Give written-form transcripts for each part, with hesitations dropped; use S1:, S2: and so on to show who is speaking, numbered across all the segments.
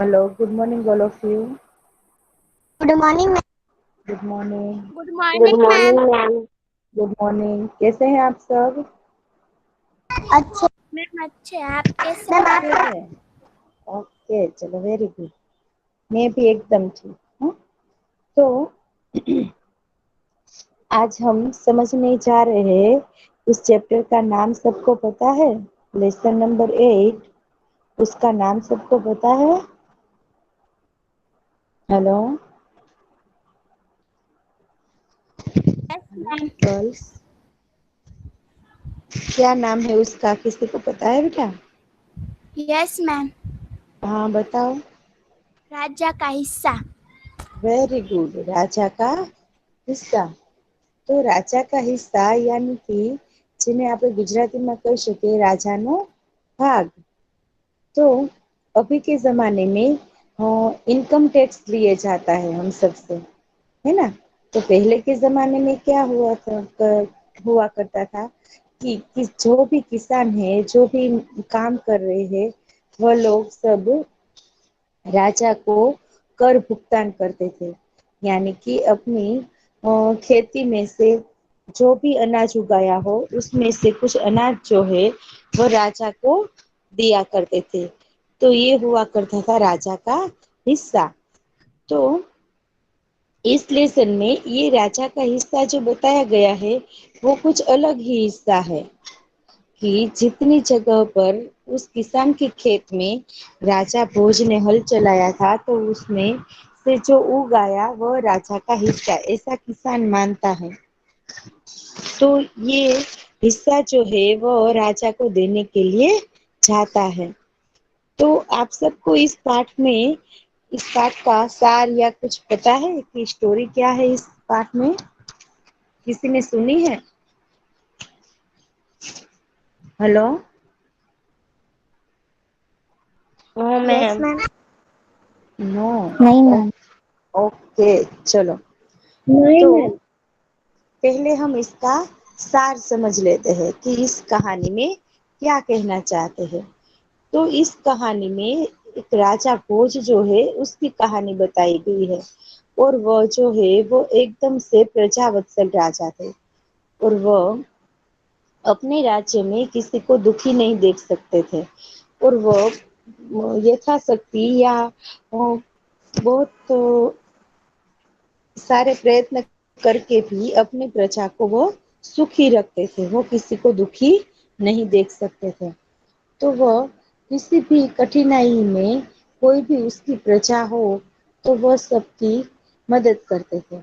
S1: Hello, good morning, all of you.
S2: Good morning ma'am.
S1: Good morning.
S3: Good
S2: good
S3: morning ma'am.
S2: Morning ma'am.
S1: Good morning. कैसे हैं आप सब?
S2: अच्छे
S3: ma'am अच्छे हैं, आप कैसे
S2: मैम।
S3: हैं?
S2: आप
S1: अच्छे हैं। ओके, चलो वेरी गुड। मैं भी एकदम ठीक हूँ। तो आज हम समझने जा रहे हैं उस चैप्टर का नाम सबको पता है? लेसन नंबर 8, उसका नाम सबको पता है? Hello
S3: yes ma'am.
S1: गर्ल्स, क्या नाम है उसका? किसी को पता है बेटा?
S3: Yes ma'am.
S1: हाँ बताओ।
S3: राजा का हिस्सा।
S1: वेरी गुड, राजा का हिस्सा। तो રાજા કા હિસ્સા यानी कि જેને આપણે ગુજરાતીમાં કહી શકીએ રાજાનો ભાગ। तो अभी के जमाने में इनकम टैक्स लिए जाता है हम सबसे, है ना। तो पहले के जमाने में क्या हुआ करता था कि जो भी किसान है, जो भी काम कर रहे हैं, वह लोग सब राजा को कर भुगतान करते थे। यानी कि अपनी खेती में से जो भी अनाज उगाया हो उसमें से कुछ अनाज जो है वो राजा को दिया करते थे। तो ये हुआ करता था राजा का हिस्सा। तो इस लेसन में ये राजा का हिस्सा जो बताया गया है वो कुछ अलग ही हिस्सा है कि जितनी जगह पर उस किसान के खेत में राजा भोज ने हल चलाया था तो उसमें से जो उग आया वह राजा का हिस्सा, ऐसा किसान मानता है। तो ये हिस्सा जो है वह राजा को देने के लिए जाता है। तो आप सबको इस पाठ का सार या कुछ पता है कि स्टोरी क्या है इस पाठ में? किसी ने सुनी है? Hello
S2: no
S3: yes
S2: ma'am.
S3: Ma'am.
S1: No.
S2: नहीं मैम।
S1: ओके, चलो।
S2: नहीं
S1: तो
S2: मैम।
S1: पहले हम इसका सार समझ लेते हैं कि इस कहानी में क्या कहना चाहते हैं। तो इस कहानी में एक राजा भोज जो है उसकी कहानी बताई गई है। और वह जो है वो एकदम से प्रजावत्सल राजा थे। और वह अपने राज्य में किसी को दुखी नहीं देख सकते थे। और वह यथाशक्ति या बहुत सारे प्रयत्न करके भी अपनी प्रजा को वो सुखी रखते थे, वो किसी को दुखी नहीं देख सकते थे। तो वह किसी भी कठिनाई में कोई भी उसकी प्रजा हो तो वह सबकी मदद करते थे।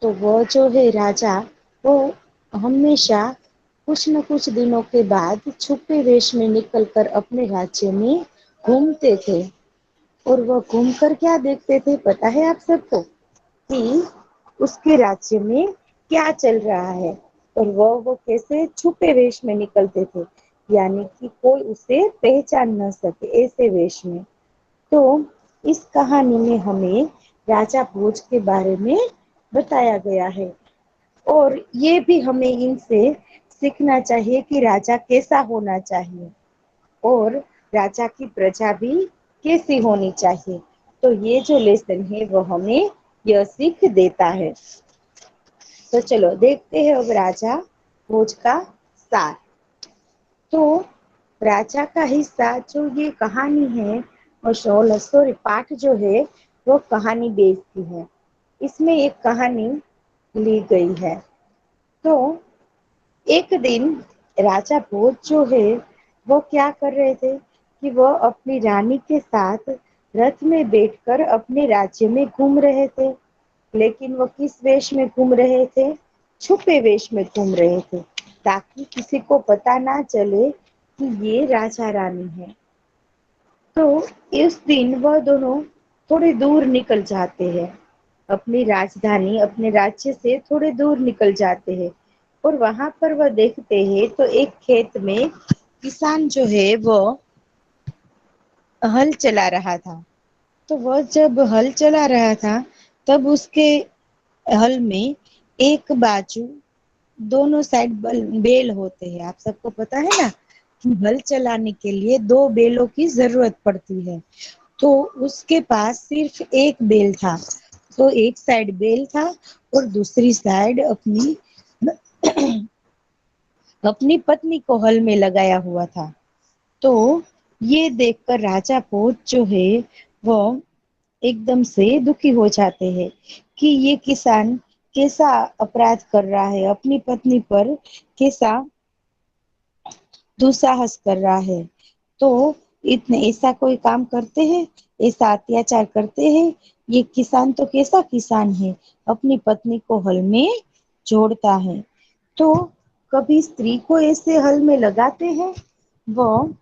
S1: तो वह जो है राजा, वो हमेशा कुछ न कुछ दिनों के बाद छुपे वेश में निकलकर अपने राज्य में घूमते थे। और वह घूमकर क्या देखते थे पता है आप सबको? कि उसके राज्य में क्या चल रहा है। और वो कैसे छुपे वेश में निकलते थे, यानी कि कोई उसे पहचान न सके ऐसे वेश में। तो इस कहानी में हमें राजा भोज के बारे में बताया गया है। और ये भी हमें इनसे सीखना चाहिए कि राजा कैसा होना चाहिए और राजा की प्रजा भी कैसी होनी चाहिए। तो ये जो लेसन है वो हमें यह सीख देता है। तो चलो देखते हैं अब राजा भोज का सार। तो राजा का हिस्सा जो ये कहानी है और सॉरी पाठ जो है वो कहानी बेस्ड की है। इसमें एक कहानी ली गई है। तो एक दिन राजा भोज जो है वो क्या कर रहे थे कि वह अपनी रानी के साथ रथ में बैठकर अपने राज्य में घूम रहे थे। लेकिन वो किस वेश में घूम रहे थे? छुपे वेश में घूम रहे थे, ताकि किसी को पता ना चले कि ये राजा रानी है। तो इस दिन वह दोनों थोड़े दूर निकल जाते हैं, अपनी राजधानी अपने राज्य से थोड़े दूर निकल जाते हैं। और वहां पर वह देखते हैं तो एक खेत में किसान जो है वो हल चला रहा था। तो वह जब हल चला रहा था तब उसके हल में एक बाजू दोनों साइड बेल होते हैं। आप सबको पता है ना कि हल चलाने के लिए दो बेलों की जरूरत पड़ती है। तो उसके पास सिर्फ एक बैल था। तो एक साइड बैल था और दूसरी साइड अपनी पत्नी को हल में लगाया हुआ था। तो ये देखकर राजा भोज जो है वो एकदम से दुखी हो जाते हैं कि ये किसान कैसा अपराध कर रहा है, अपनी पत्नी पर कैसा दुस्साहस कर रहा है। तो इतने ऐसा कोई काम करते हैं, ऐसा अत्याचार करते हैं। ये किसान तो कैसा किसान है, अपनी पत्नी को हल में जोड़ता है। तो कभी स्त्री को ऐसे हल में लगाते हैं। वो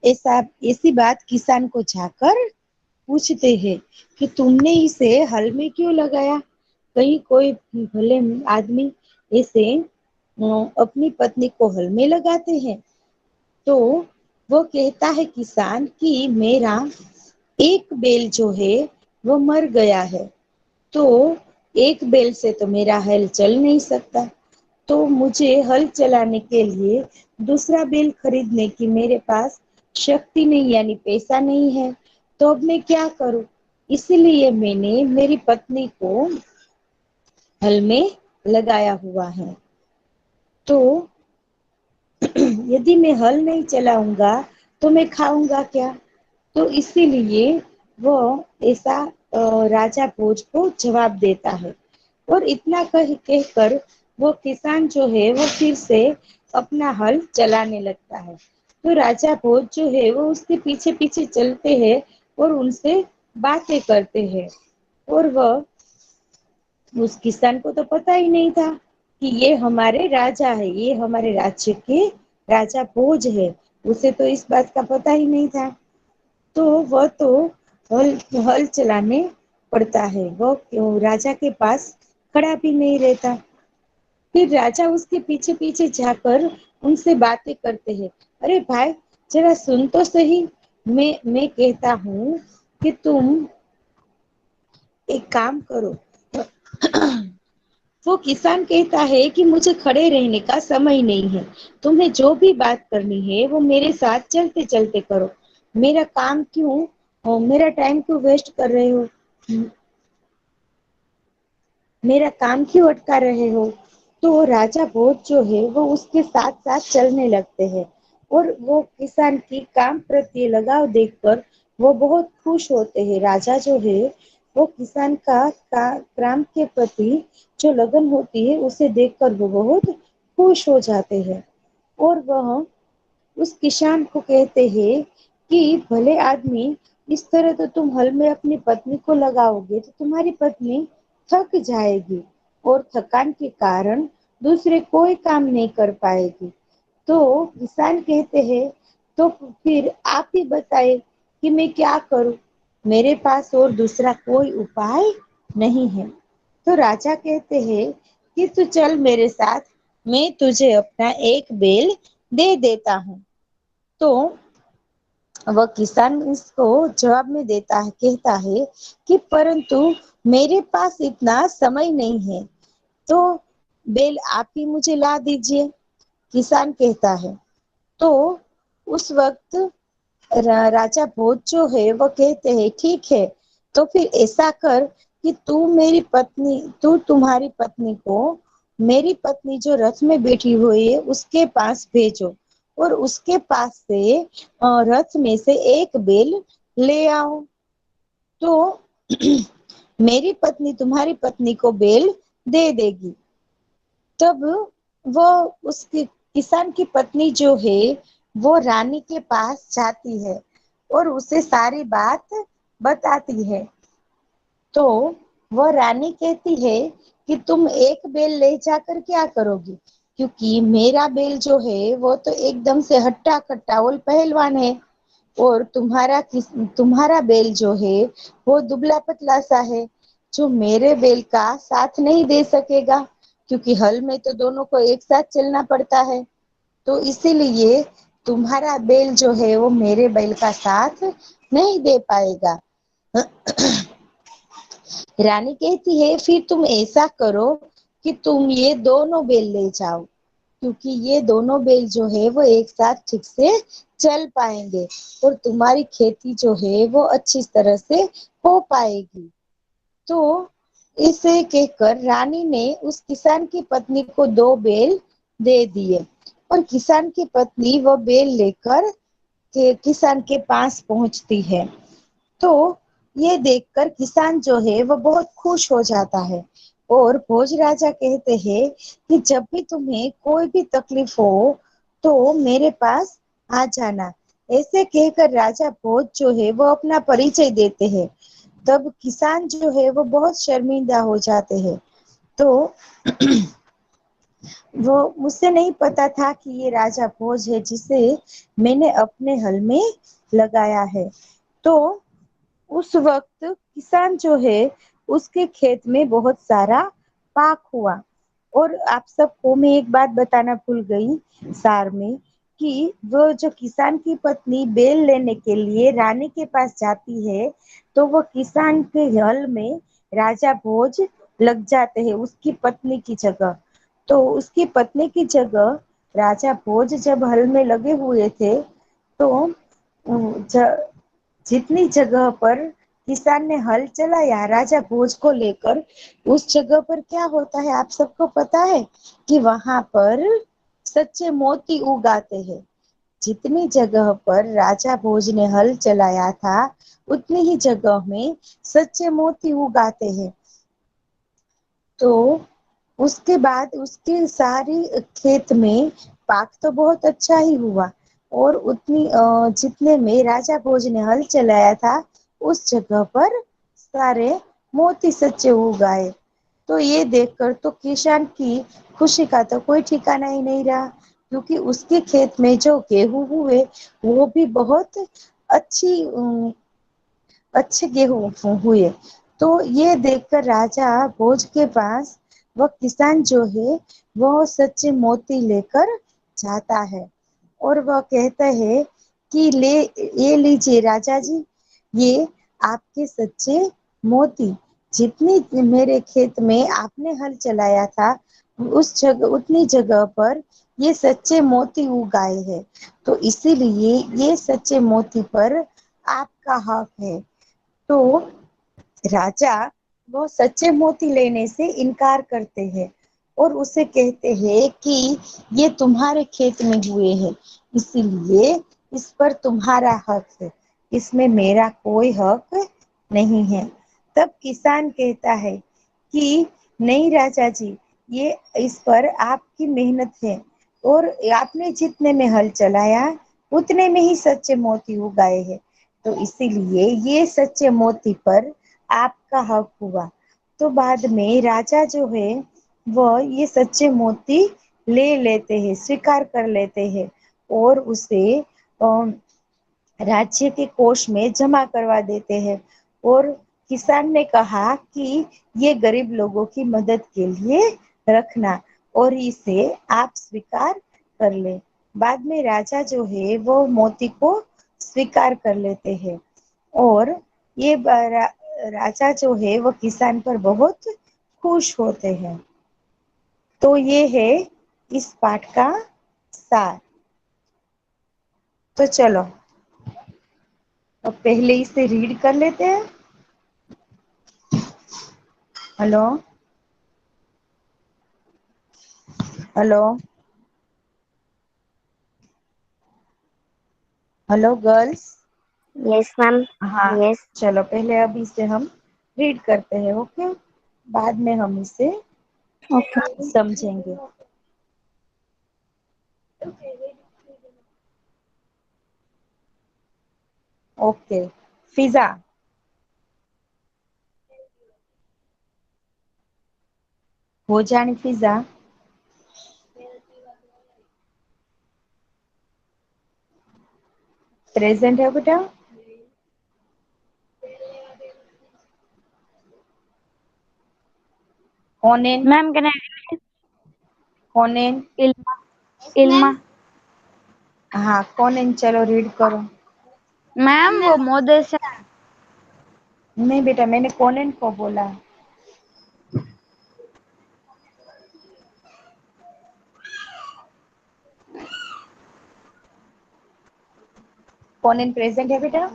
S1: ऐसा ऐसी बात किसान को जाकर पूछते हैं कि तुमने इसे हल में क्यों लगाया। कहीं कोई भले आदमी ऐसे अपनी पत्नी को हल में लगाते हैं। तो वो कहता है किसान कि मेरा एक बैल जो है वो मर गया है। तो एक बैल से तो मेरा हल चल नहीं सकता। तो मुझे हल चलाने के लिए दूसरा बैल खरीदने की मेरे पास शक्ति नहीं, यानी पैसा नहीं है। तो अब मैं क्या करूं? इसलिए मैंने मेरी पत्नी को हल में लगाया हुआ है। तो यदि मैं हल नहीं चलाऊंगा तो मैं खाऊंगा क्या? तो इसीलिए वो ऐसा राजा भोज को जवाब देता है। और इतना कहकर वो किसान जो है वो फिर से अपना हल चलाने लगता है। तो राजा भोज जो है वो उसके पीछे पीछे चलते हैं और उनसे बातें करते हैं। और वह उस किसान को तो पता ही नहीं था कि ये हमारे राजा है, ये हमारे राज्य के राजा भोज है। उसे तो इस बात का पता ही नहीं था। तो वह तो हल हल चलाने पड़ता है, वह क्यों राजा के पास खड़ा भी नहीं रहता। फिर राजा उसके पीछे पीछे जाकर उनसे बातें करते हैं। अरे भाई, जरा सुन तो सही। मैं कहता हूँ कि तुम एक काम करो। वो किसान कहता है कि मुझे खड़े रहने का समय नहीं है। तुम्हें जो भी बात करनी है वो मेरे साथ चलते चलते करो। मेरा काम क्यों मेरा टाइम क्यों वेस्ट कर रहे हो? मेरा काम क्यों अटका रहे हो? तो राजा भोज जो है वो उसके साथ साथ चलने लगते हैं। और वो किसान की काम प्रति लगाव देखकर वो बहुत खुश होते हैं। राजा जो है वो किसान का काम के प्रति जो लगन होती है उसे देखकर वो बहुत खुश हो जाते हैं। और वह उस किसान को कहते हैं कि भले आदमी, इस तरह तो तुम हल में अपनी पत्नी को लगाओगे तो तुम्हारी पत्नी थक जाएगी और थकान के कारण दूसरे कोई काम नहीं कर पाएगी। तो किसान कहते हैं तो फिर आप ही बताए कि मैं क्या करूं? मेरे पास और दूसरा कोई उपाय नहीं है। तो राजा कहते हैं कि तू चल मेरे साथ, मैं तुझे अपना एक बैल दे देता हूँ। तो वह किसान इसको जवाब में देता है, कहता है कि परंतु मेरे पास इतना समय नहीं है। तो बैल आप ही मुझे ला दीजिए, किसान कहता है। तो उस वक्त राजा भोज जो है वो कहते हैं ठीक है, तो फिर ऐसा कर कि तू तुम्हारी पत्नी को मेरी पत्नी जो रथ में बैठी हुई है उसके पास भेजो और उसके पास से रथ में से एक बैल ले आओ। तो मेरी पत्नी तुम्हारी पत्नी को बैल दे देगी। तब वो उसकी किसान की पत्नी जो है वो रानी के पास जाती है और उसे सारी बात बताती है। तो वह रानी कहती है कि तुम एक बैल ले जाकर क्या करोगी? क्योंकि मेरा बैल जो है वो तो एकदम से हट्टा कट्टा और पहलवान है, और तुम्हारा बैल जो है वो दुबला पतला सा है, जो मेरे बैल का साथ नहीं दे सकेगा। क्योंकि हल में तो दोनों को एक साथ चलना पड़ता है। तो इसीलिए तुम्हारा बैल जो है वो मेरे बैल का साथ नहीं दे पाएगा। रानी कहती है फिर तुम ऐसा करो कि तुम ये दोनों बैल ले जाओ, क्योंकि ये दोनों बैल जो है वो एक साथ ठीक से चल पाएंगे और तुम्हारी खेती जो है वो अच्छी तरह से हो पाएगी। तो इसे कहकर रानी ने उस किसान की पत्नी को 2 बैल दे दिए और किसान की पत्नी वो बैल लेकर के किसान के पास पहुंचती है। तो ये देखकर किसान जो है वो बहुत खुश हो जाता है और भोज राजा कहते हैं कि जब भी तुम्हें कोई भी तकलीफ हो तो मेरे पास आ जाना। ऐसे कहकर राजा भोज जो है वो अपना परिचय देते हैं। तब किसान जो है वो बहुत शर्मिंदा हो जाते हैं। तो वो मुझसे नहीं पता था कि ये राजा भोज है जिसे मैंने अपने हल में लगाया है। तो उस वक्त किसान जो है उसके खेत में बहुत सारा पाक हुआ। और आप सबको मैं एक बात बताना भूल गई सार में कि वो जो किसान की पत्नी बैल लेने के लिए रानी के पास जाती है तो वो किसान के हल में राजा भोज लग जाते हैं उसकी पत्नी की जगह। तो उसकी पत्नी की जगह राजा भोज जब हल में लगे हुए थे तो जितनी जगह पर किसान ने हल चलाया राजा भोज को लेकर उस जगह पर क्या होता है आप सबको पता है कि वहां पर सच्चे मोती उगाते हैं। जितनी जगह पर राजा भोज ने हल चलाया था उतनी ही जगह में सच्चे मोती उगाते हैं। तो उसके बाद उसके सारी खेत में पाक तो बहुत अच्छा ही हुआ और उतनी जितने में राजा भोज ने हल चलाया था उस जगह पर सारे मोती सच्चे उगाए। तो ये देखकर तो किसान की खुशी का तो कोई ठिकाना ही नहीं रहा क्योंकि उसके खेत में जो गेहूं हुए वो भी बहुत अच्छी अच्छे गेहूं हुए। तो ये देखकर राजा भोज के पास वह किसान जो है वह सच्चे मोती लेकर जाता है और वह कहता है कि ले ये लीजिए राजा जी ये आपके सच्चे मोती। जितनी मेरे खेत में आपने हल चलाया था उस जगह उतनी जगह पर ये सच्चे मोती उगाए हैं। तो इसीलिए ये सच्चे मोती पर आपका हक है। तो राजा वो सच्चे मोती लेने से इनकार करते हैं और उसे कहते हैं कि ये तुम्हारे खेत में हुए हैं इसीलिए इस पर तुम्हारा हक है इसमें मेरा कोई हक नहीं है। तब किसान कहता है कि नहीं राजा जी ये इस पर आपकी मेहनत है और आपने जितने में हल चलाया उतने में ही सच्चे मोती उगाए हैं। तो इसीलिए ये सच्चे मोती पर आपका हक हुआ। तो बाद में राजा जो है वह ये सच्चे मोती ले लेते हैं स्वीकार कर लेते हैं और उसे राज्य के कोष में जमा करवा देते हैं। और किसान ने कहा कि ये गरीब लोगों की मदद के लिए रखना और इसे आप स्वीकार कर ले। बाद में राजा जो है वो मोती को स्वीकार कर लेते हैं और ये राजा जो है वो किसान पर बहुत खुश होते हैं। तो ये है इस पाठ का सार। तो चलो अब पहले इसे रीड कर लेते हैं। Hello hello hello girls.
S2: Yes ma'am.
S1: हाँ
S2: यस।
S1: चलो पहले अब इसे हम रीड करते हैं ओके बाद में हम इसे
S2: ओके।
S1: समझेंगे। ओके फिजा हो जानी फिजा प्रेजेंट है बेटा। कौन
S2: मैम कैन आई?
S1: कौन
S2: इल्मा। इल्मा।
S1: हाँ कौन चलो रीड करो।
S2: मैम वो मोदेश है।
S1: नहीं बेटा मैंने कौन को बोला। कौन इन प्रेजेंट है बेटा?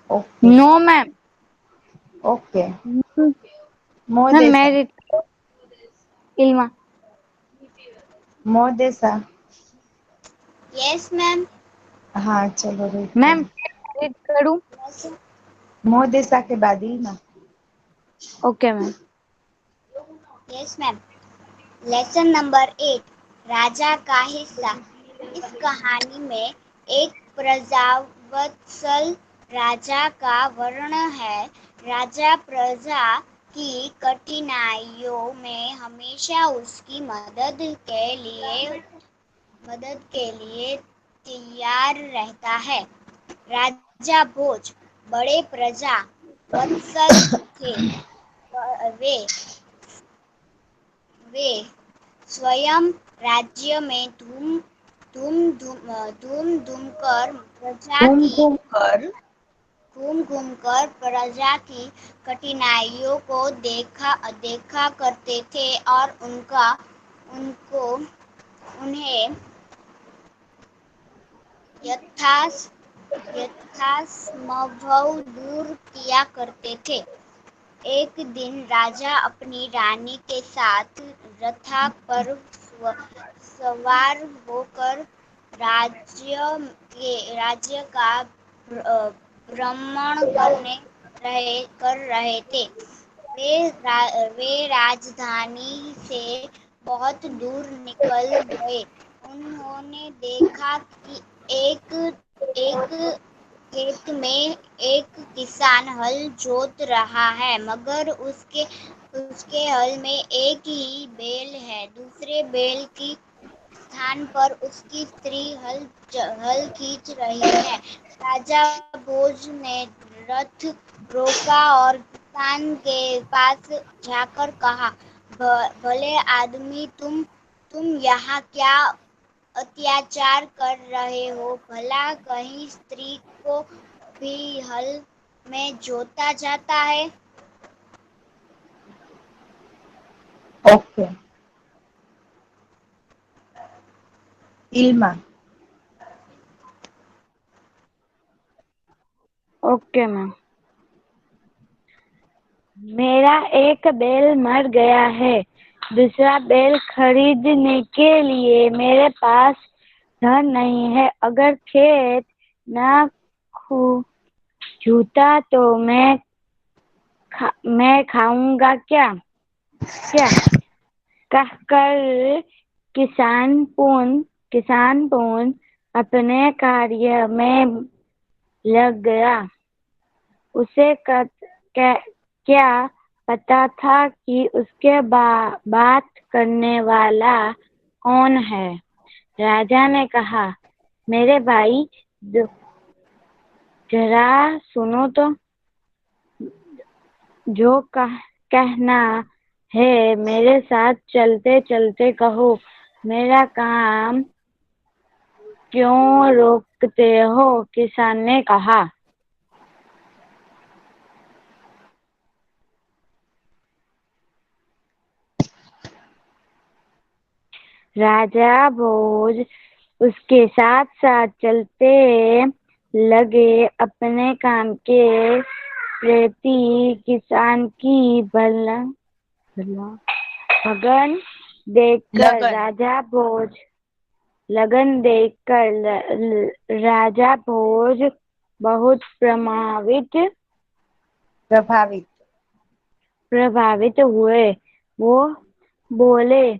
S1: Okay
S2: no ma'am.
S1: Okay.
S2: Ma'am
S1: Modesa
S2: मैरिड इल्मा।
S1: मोदेसा।
S3: Yes ma'am.
S1: हाँ चलो रीड
S2: मैम
S1: करो।
S2: मैरिड करूँ?
S1: मोदेसा के बाद Ilma.
S2: Okay ma'am.
S3: Yes ma'am. Lesson number 8, राजा का हिस्सा। इस कहानी में एक प्रजावत्सल राजा का वर्णन है। राजा प्रजा की कठिनाइयों में हमेशा उसकी मदद के लिए तैयार रहता है। राजा भोज बड़े प्रजा वत्सल थे। वे वे स्वयं राज्य में
S1: घूम घूम कर
S3: घूम घूम कर प्रजा की कठिनाइयों को देखा करते थे और उन्हें यथासंभव दूर किया करते थे। एक दिन राजा अपनी रानी के साथ रथ पर सवार होकर राज्य का भ्रमण कर रहे थे। वे राजधानी से बहुत दूर निकल गए। उन्होंने देखा कि एक एक खेत में एक किसान हल जोत रहा है, मगर उसके हल में एक ही बैल है। दूसरे बैल की स्थान पर उसकी स्त्री हल खींच रही है। राजा भोज ने रथ रोका और किसान के पास जाकर कहा, भले आदमी, तुम यहाँ क्या अत्याचार कर रहे हो? भला कहीं स्त्री को भी हल में जोता जाता है?
S1: ओके। इल्मा।
S2: Okay ma'am. मेरा एक बैल मर गया है। दूसरा बैल खरीदने के लिए मेरे पास धन नहीं है। अगर खेत न जूता तो मैं खाऊंगा क्या? कहकर किसान पून अपने कार्य में लग गया। उसे क्या पता था कि उसके बात करने वाला कौन है। राजा ने कहा, मेरे भाई, जरा सुनो तो, जो कहना है मेरे साथ चलते चलते कहो। मेरा काम क्यों रोकते हो? किसान ने कहा। राजा भोज उसके साथ साथ चलते लगे। अपने काम के प्रति किसान की लगन देखकर राजा भोज बहुत प्रभावित हुए। वो बोले,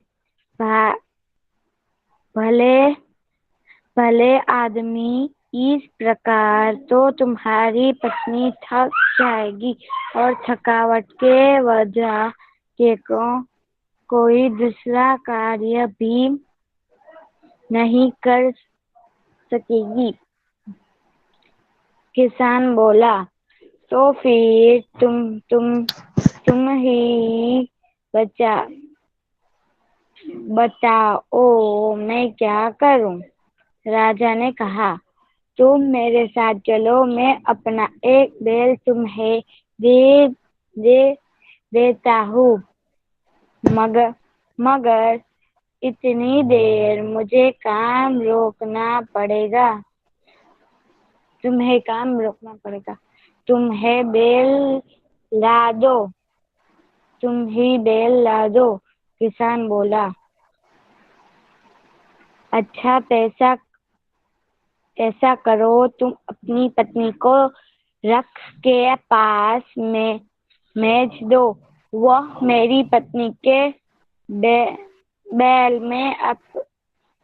S2: भले आदमी, इस प्रकार तो तुम्हारी पत्नी थक जाएगी और थकावट के वजह के कोई दूसरा कार्य भी नहीं कर सकेगी। किसान बोला, तो फिर तुम ही बताओ मैं क्या करूं? राजा ने कहा, तुम मेरे साथ चलो, मैं अपना एक बैल तुम्हें दे देता हूँ, मगर इतनी देर मुझे काम रोकना पड़ेगा। तुम्हें काम रोकना पड़ेगा। तुम्हें बेल ला दो। तुम ही बेल ला दो, किसान बोला। अच्छा, ऐसा करो, तुम अपनी पत्नी को रख के पास में मेज दो। वह मेरी पत्नी के बैल में अब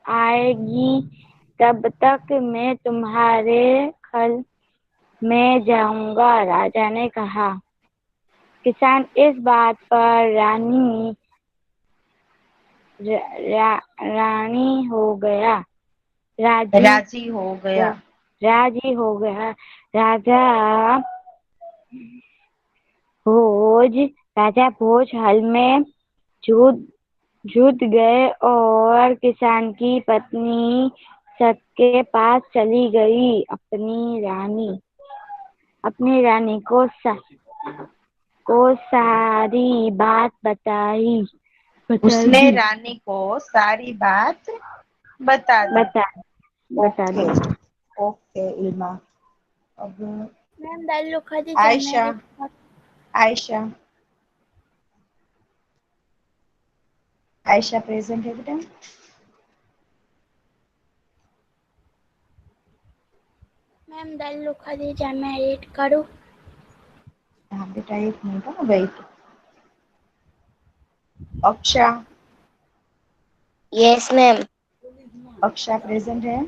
S2: आएगी, तब तक मैं तुम्हारे खल में जाऊंगा, राजा ने कहा। किसान इस बात पर रानी हो गया।
S1: राजी हो गया।
S2: राजी हो गया। राजा भोज राजा भोज हल में जुट गए और किसान की पत्नी सबके पास चली गई। अपनी रानी को सारी बात बताई।
S1: उसने रानी को सारी बात बता दी।
S2: बता दी।
S1: ओके इल्मा। अब
S3: मैम दाल लोखा दी
S1: आयशा आयशा आयशा प्रेजेंट है बेटा?
S3: मैम दाल लोखा दी जा मैं एड करूं?
S1: हाँ बेटा, एक minute wait. अक्षा
S3: yes ma'am.
S1: अक्षा present है?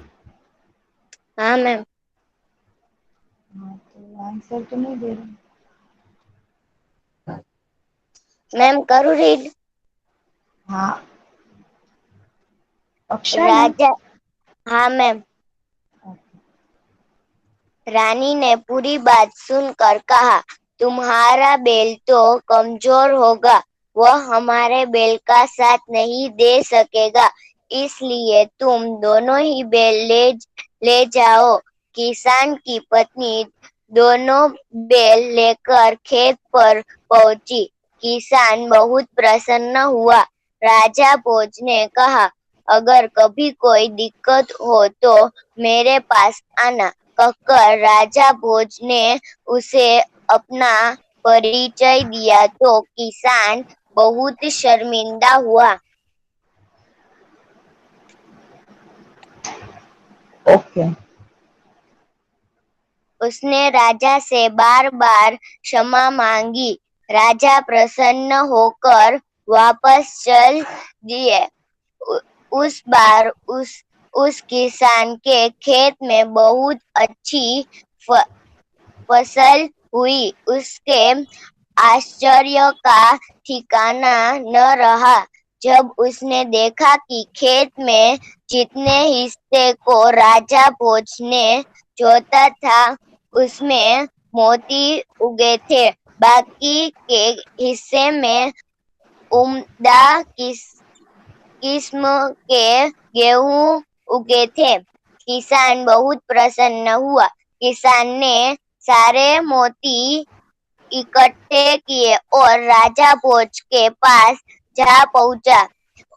S3: हाँ मैम।
S1: हाँ, तो आंसर तो नहीं दे रहे।
S3: मैम करूं रीड?
S1: हाँ अक्षा ना?
S3: राजा। हाँ मैम। रानी ने पूरी बात सुनकर कहा, तुम्हारा बैल तो कमजोर होगा, वह हमारे बैल का साथ नहीं दे सकेगा, इसलिए तुम दोनों ही बैल ले जाओ। किसान की पत्नी दोनों बैल लेकर खेत पर पहुंची। किसान बहुत प्रसन्न हुआ। राजा भोज ने कहा, अगर कभी कोई दिक्कत हो तो मेरे पास आना। कहकर राजा भोज ने उसे अपना परिचय दिया तो किसान बहुत शर्मिंदा हुआ।
S1: ओके।
S3: उसने राजा से बार बार क्षमा मांगी। राजा प्रसन्न होकर वापस चल दिए। उस बार उस किसान के खेत में बहुत अच्छी फसल हुई। उसके आश्चर्य का ठिकाना न रहा जब उसने देखा कि खेत में जितने हिस्से को राजा भोज ने जोता था उसमें मोती उगे थे, बाकी के हिस्से में उम्दा किस्म के गेहूं उगे थे। किसान बहुत प्रसन्न हुआ। किसान ने सारे मोती इकट्ठे किए और राजा भोज के पास जा पहुंचा।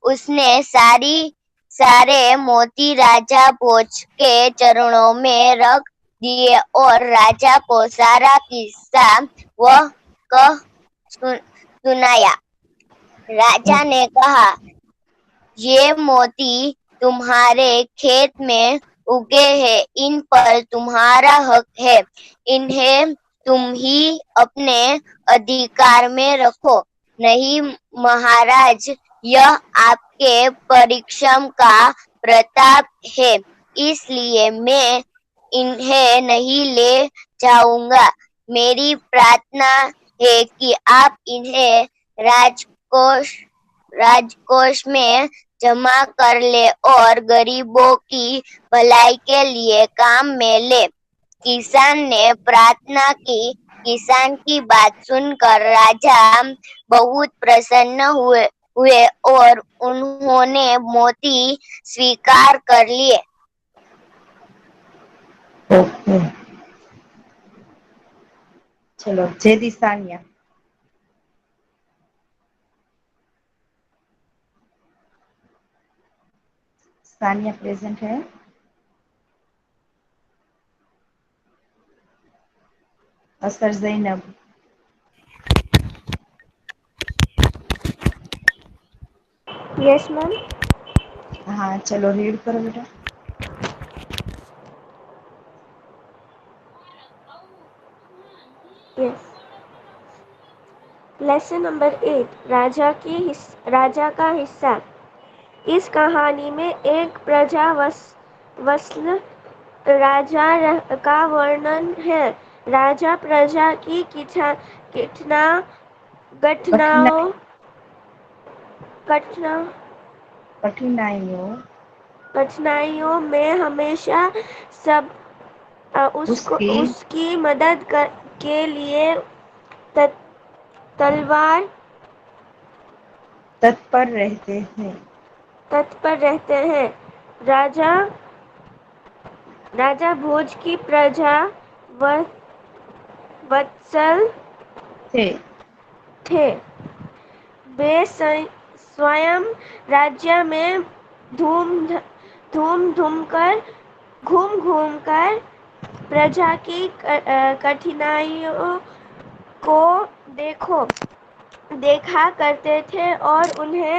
S3: उसने सारे मोती राजा भोज के चरणों में रख दिए और राजा को सारा किस्सा वह कह सुनाया। राजा ने कहा, ये मोती तुम्हारे खेत में उगे हैं, इन पर तुम्हारा हक है, इन्हें तुम ही अपने अधिकार में रखो। नहीं महाराज, यह आपके परिश्रम का प्रताप है, इसलिए मैं इन्हें नहीं ले जाऊंगा। मेरी प्रार्थना है कि आप इन्हें राजकोष में जमा कर ले और गरीबों की भलाई के लिए काम में ले। किसान ने प्रार्थना की। किसान की बात सुनकर राजा बहुत प्रसन्न हुए और उन्होंने मोती स्वीकार कर लिए।
S1: ओके, चलो जेदी सानिया। सानिया प्रेजेंट है? असर जैनब?
S4: Yes ma'am.
S1: हाँ चलो रीड करो बेटा।
S4: यस। लेसन नंबर 8, राजा का हिस्सा। इस कहानी में एक प्रजा वत्सल राजा का वर्णन है। राजा प्रजा की कितना घटनाओं घटना
S1: कठिनाइयों
S4: कठिनाइयों में हमेशा सब
S1: उसकी
S4: उसकी मदद के लिए तलवार
S1: तत्पर रहते हैं।
S4: तत्पर रहते हैं। राजा राजा भोज की प्रजा वत्सल
S1: थे।
S4: थे। वे स्वयं राज्य में घूम घूम कर प्रजा की कठिनाइयों को देखा करते थे और उन्हें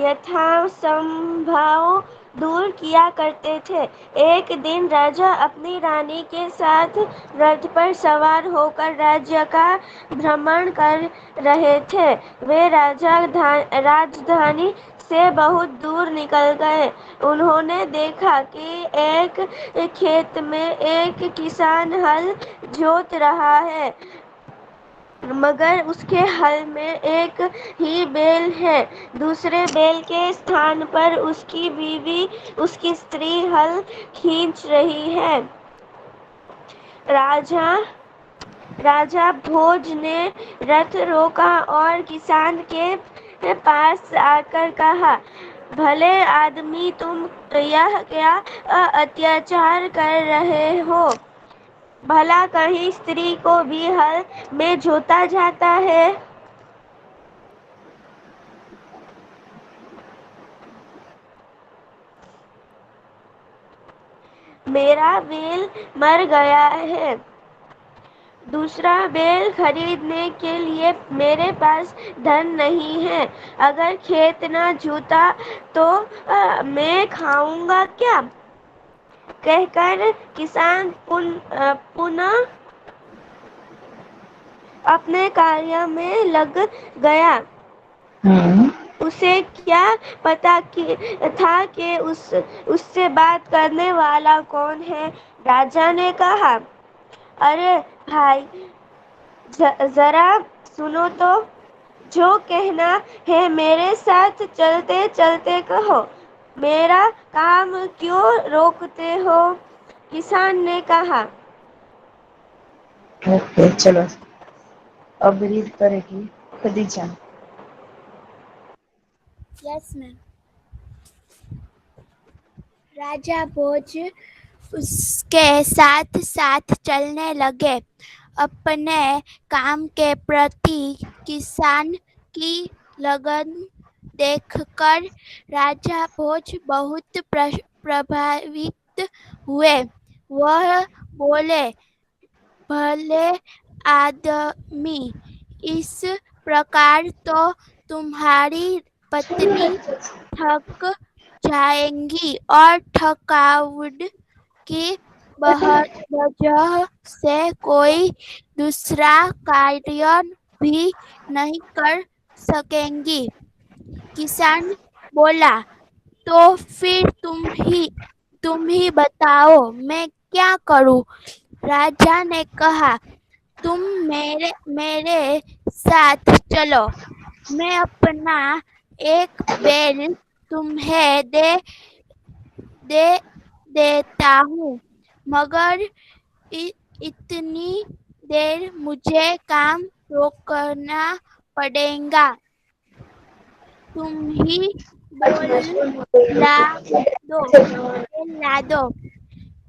S4: यथासंभव दूर किया करते थे। एक दिन राजा अपनी रानी के साथ रथ पर सवार होकर राज्य का भ्रमण कर रहे थे। वे राजधानी से बहुत दूर निकल गए। उन्होंने देखा कि एक खेत में एक किसान हल जोत रहा है, मगर उसके हल में एक ही बैल है। दूसरे बैल के स्थान पर उसकी बीवी, उसकी स्त्री हल खींच रही है। राजा भोज ने रथ रोका और किसान के पास आकर कहा, भले आदमी, तुम यह क्या अत्याचार कर रहे हो? भला कहीं स्त्री को भी हल में जोता जाता है? मेरा बैल मर गया है। दूसरा बैल खरीदने के लिए मेरे पास धन नहीं है। अगर खेत न जोता तो मैं खाऊंगा क्या? कहकर किसान पुनः अपने कार्य में लग गया। उसे क्या पता था कि उससे बात करने वाला कौन है। राजा ने कहा, अरे भाई, जरा सुनो तो। जो कहना है मेरे साथ चलते चलते कहो। मेरा काम क्यों रोकते हो? किसान ने कहा।
S1: ओके चलो अब रीड करेगी खदीजा।
S3: Yes ma'am. राजा भोज उसके साथ साथ चलने लगे। अपने काम के प्रति किसान की लगन देखकर राजा भोज बहुत प्रभावित हुए। वह बोले, भले आदमी, इस प्रकार तो तुम्हारी पत्नी थक जाएंगी और थकावट की वजह से कोई दूसरा कार्य भी नहीं कर सकेंगी। किसान बोला, तो फिर तुम ही बताओ, मैं क्या करूं? राजा ने कहा, तुम मेरे साथ चलो। मैं अपना एक बैल तुम्हें दे देता हूँ, मगर इतनी देर मुझे काम रोकना पड़ेगा। तुम ही ला ला दो।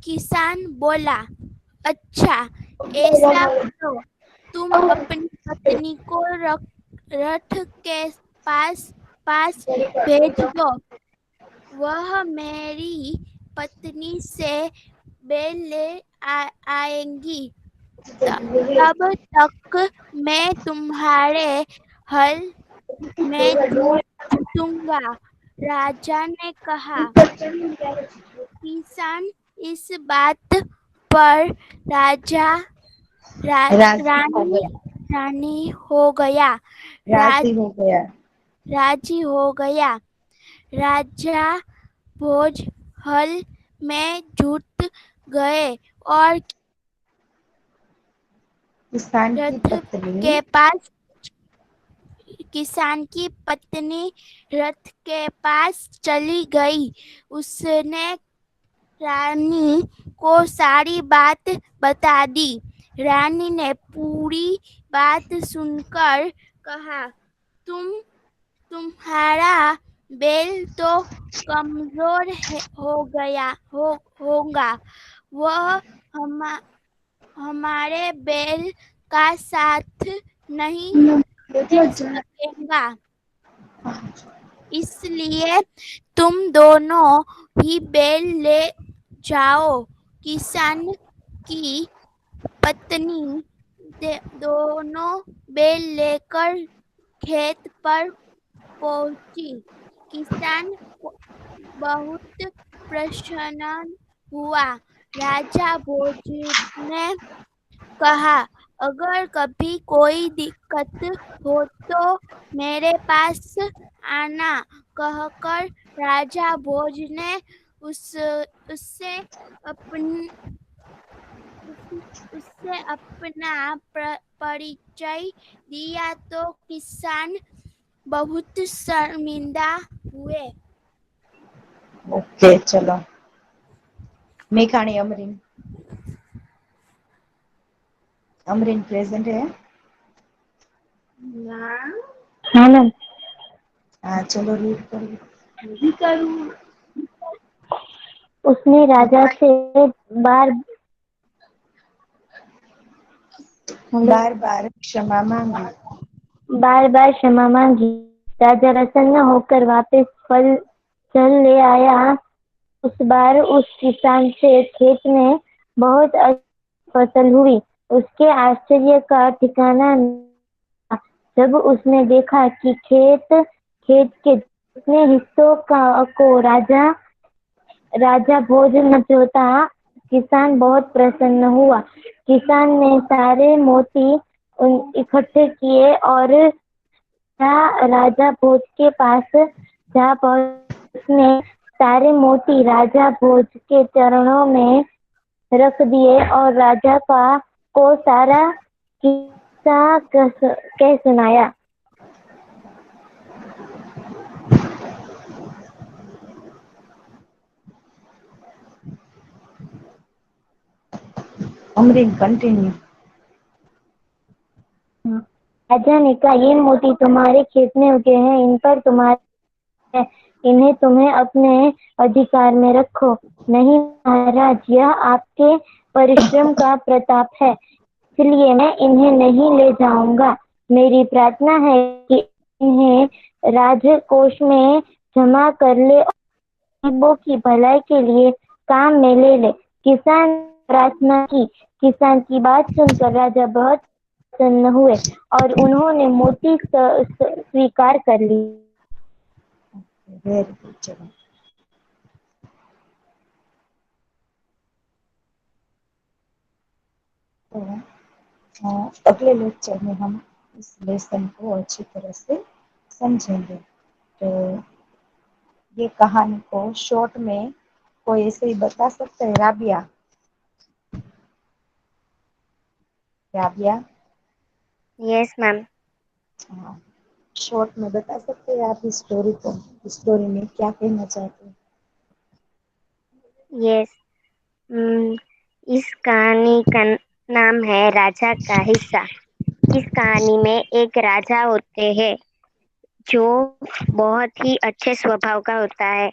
S3: किसान बोला, अच्छा, ऐसा करो, तुम अपनी पत्नी को रथ के पास पास भेज दो।
S2: वह मेरी पत्नी से बेल ले आएंगी, तब तक मैं तुम्हारे हल में जुटूंगा। राजा ने कहा। किसान इस बात पर राजा रानी हो गया। राजी हो गया। राजा भोज हल में जुट गए और
S1: किसान
S2: की पत्नी रथ के पास चली गई। उसने रानी को सारी बात बता दी। रानी ने पूरी बात सुनकर कहा, तुम्हारा बैल तो कमजोर होगा। वह हमारे बैल का साथ नहीं दे सकेगा, इसलिए तुम दोनों ही बैल ले जाओ। किसान की पत्नी दोनों बैल लेकर खेत पर पहुंची। किसान बहुत प्रसन्न हुआ। राजा भोज ने कहा, अगर कभी कोई दिक्कत हो तो मेरे पास आना। कहकर राजा भोज ने उससे अपना परिचय दिया तो किसान बहुत शर्मिंदा हुए।
S1: ओके, चलो। मेघाणी अमरीन प्रेजेंट है?
S2: हाँ मैम।
S1: हाँ, चलो रीड करो।
S2: उसने राजा से बार
S1: बार क्षमा मांगी।
S2: क्षमा मांगी। राजा प्रसन्न होकर वापस फल ले आया। उस बार उस किसान से खेत में बहुत अच्छी फसल हुई। उसके आश्चर्य का ठिकाना न था जब उसने देखा कि खेत के जितने हिस्सों को राजा भोज न जोता। किसान बहुत प्रसन्न हुआ। किसान ने सारे मोती इकट्ठे किए और राजा भोज के पास जा उसने सारे मोती राजा भोज के चरणों में रख दिए और राजा को सारा किस्सा कह सुनाया।
S1: अमरीन कंटिन्यू।
S2: राजा ने कहा, ये मोती तुम्हारे खेत में उगे हैं, इन पर इन्हें तुम्हें अपने अधिकार में रखो। नहीं महाराज, यह आपके परिश्रम का प्रताप है, इसलिए मैं इन्हें नहीं ले जाऊंगा। मेरी प्रार्थना है कि इन्हें राजकोष में जमा कर ले और गरीबों की भलाई के लिए काम में ले ले। किसान प्रार्थना की। किसान की बात सुनकर राजा बहुत प्रसन्न हुए और उन्होंने मोती स्वीकार कर ली।
S1: वेरी गुड, चलो। तो अगले लेक्चर में हम इस लेसन को अच्छी तरह से समझेंगे। तो ये कहानी को शॉर्ट में कोई ऐसे ही बता सकता है? Rabia
S3: yes ma'am.
S1: हाँ, शॉर्ट में बता सकते हैं आप इस स्टोरी को? इस स्टोरी में क्या कहना चाहते हैं?
S3: यस, इस कहानी का नाम है राजा का हिस्सा। इस कहानी में एक राजा होते हैं जो बहुत ही अच्छे स्वभाव का होता है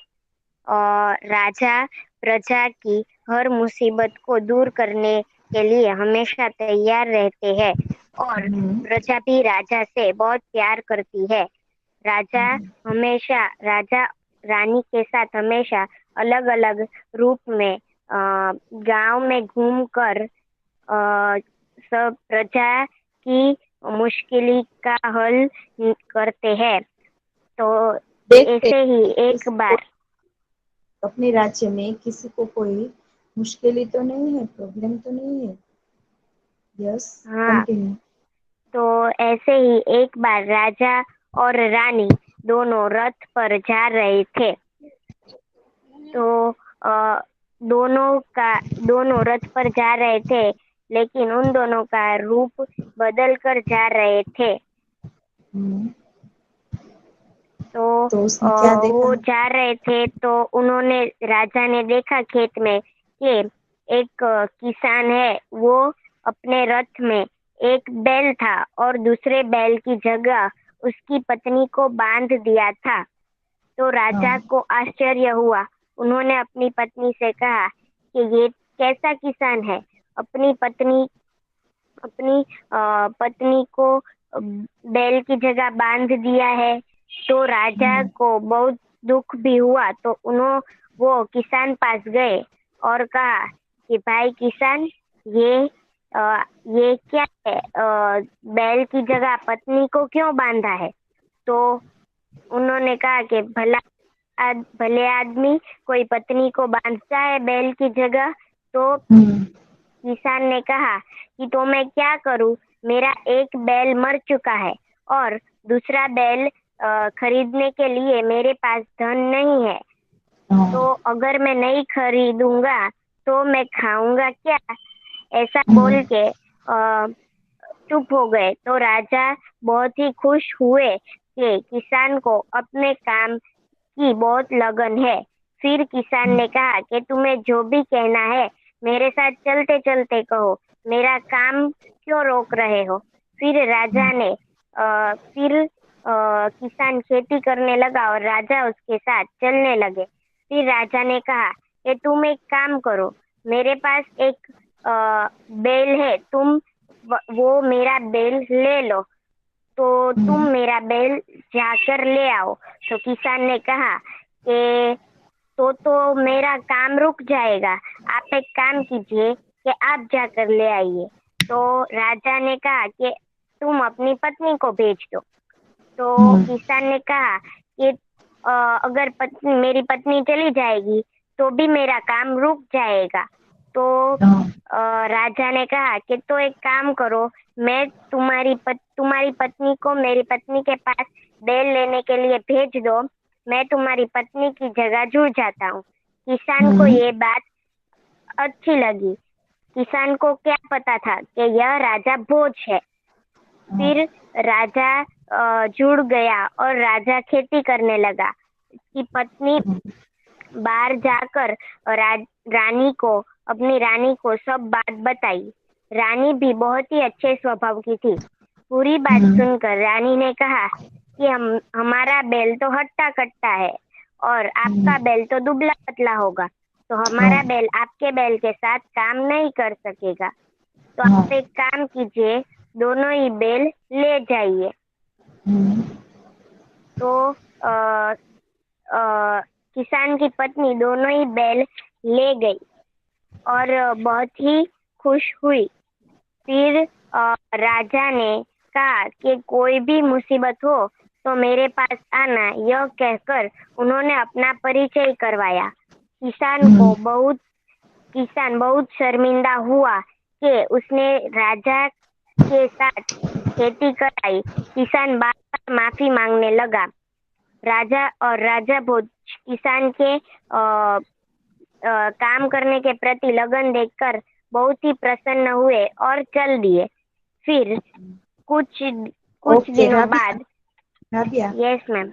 S3: और राजा प्रजा की हर मुसीबत को दूर करने के लिए हमेशा तैयार रहते हैं और प्रजा भी राजा से बहुत प्यार करती है। राजा
S2: रानी के साथ हमेशा अलग अलग रूप में गांव में घूमकर सब प्रजा की मुश्किल का हल करते हैं। तो
S1: देखते
S2: ऐसे ही
S1: हैं
S2: एक
S1: किसी को
S2: बार
S1: अपने राज्य में किसी को कोई मुश्किल तो नहीं है, प्रॉब्लम तो नहीं है। यस,
S2: हाँ,
S1: कंटिन्यू।
S2: तो ऐसे ही एक बार राजा और रानी दोनों रथ पर जा रहे थे। तो दोनों रथ पर जा रहे थे, लेकिन उन दोनों का रूप बदल कर जा रहे थे।
S1: हम्म,
S2: तो
S1: तो उसने क्या देखा?
S2: वो जा रहे थे तो उन्होंने राजा ने देखा खेत में कि एक किसान है, वो अपने रथ में एक बैल था और दूसरे बैल की जगह उसकी पत्नी को बांध दिया था। तो राजा
S1: हाँ।
S2: को आश्चर्य हुआ। उन्होंने अपनी पत्नी से कहा कि ये कैसा किसान है, अपनी पत्नी अपनी पत्नी को बैल की जगह बांध दिया है। तो राजा
S1: हम्म,
S2: को बहुत दुख भी हुआ। तो वो किसान पास गए और कहा कि भाई किसान, ये ये क्या है, बैल की जगह पत्नी को क्यों बांधा है? तो उन्होंने कहा कि भले आदमी कोई पत्नी को बांधता है बैल की जगह। तो
S1: हम्म,
S2: किसान ने कहा कि तो मैं क्या करूं, मेरा एक बैल मर चुका है और दूसरा बैल खरीदने के लिए मेरे पास धन नहीं है। तो
S1: हाँ,
S2: अगर मैं नहीं खरीदूंगा तो मैं खाऊंगा क्या? ऐसा
S1: हम्म,
S2: बोल के चुप हो गए। तो राजा बहुत ही खुश हुए कि किसान को अपने काम की बहुत लगन है। फिर किसान ने कहा कि तुम्हें जो भी कहना है मेरे साथ चलते चलते कहो, मेरा काम क्यों रोक रहे हो? फिर राजा ने फिर किसान खेती करने लगा और राजा उसके साथ चलने लगे। फिर राजा ने कहा कि तुम एक काम करो, मेरे पास एक बैल है, तुम वो मेरा बैल ले लो। तो तुम
S1: हम्म,
S2: मेरा बैल जाकर ले आओ। तो किसान ने कहा कि तो मेरा काम रुक जाएगा, आप एक काम कीजिए कि आप जाकर ले आइए। तो राजा ने कहा कि तुम अपनी पत्नी को भेज दो। तो
S1: हम्म,
S2: किसान ने कहा कि अगर मेरी पत्नी चली जाएगी तो भी मेरा काम रुक जाएगा। तो
S1: हाँ,
S2: राजा ने कहा कि तो एक काम करो, मैं तुम्हारी पत्नी को मेरी पत्नी के पास बैल लेने के लिए भेज दो, मैं तुम्हारी पत्नी की जगह जुड़ जाता हूँ। किसान को
S1: हम्म,
S2: ये बात अच्छी लगी। किसान को क्या पता था कि यह राजा भोज है।
S1: हाँ,
S2: फिर राजा जुड़ गया और राजा खेती करने लगा। उसकी पत्नी बाहर जाकर अपनी रानी को सब बात बताई। रानी भी बहुत ही अच्छे स्वभाव की थी। पूरी बात
S1: हम्म,
S2: सुनकर रानी ने कहा कि हमारा बैल तो हट्टा कट्टा है और आपका बैल तो दुबला पतला होगा, तो हमारा
S1: हाँ,
S2: बैल आपके बैल के साथ काम नहीं कर सकेगा। तो
S1: हाँ,
S2: आप एक काम कीजिए, दोनों ही बैल ले जाइए।
S1: हम्म,
S2: तो अ, अ, किसान की पत्नी दोनों ही बैल ले गई और बहुत ही खुश हुई। फिर राजा ने कहा कि कोई भी मुसीबत हो तो मेरे पास आना, यह कहकर उन्होंने अपना परिचय करवाया।
S1: हम्म,
S2: किसान बहुत शर्मिंदा हुआ कि उसने राजा के साथ खेती कराई। किसान बार बार माफी मांगने लगा। राजा भोज किसान के काम करने के प्रति लगन देखकर बहुत ही प्रसन्न हुए और चल दिए। फिर कुछ कुछ
S1: ओके
S2: दिनों
S1: राबिया।
S2: बाद
S1: राबिया,
S2: यस मैम।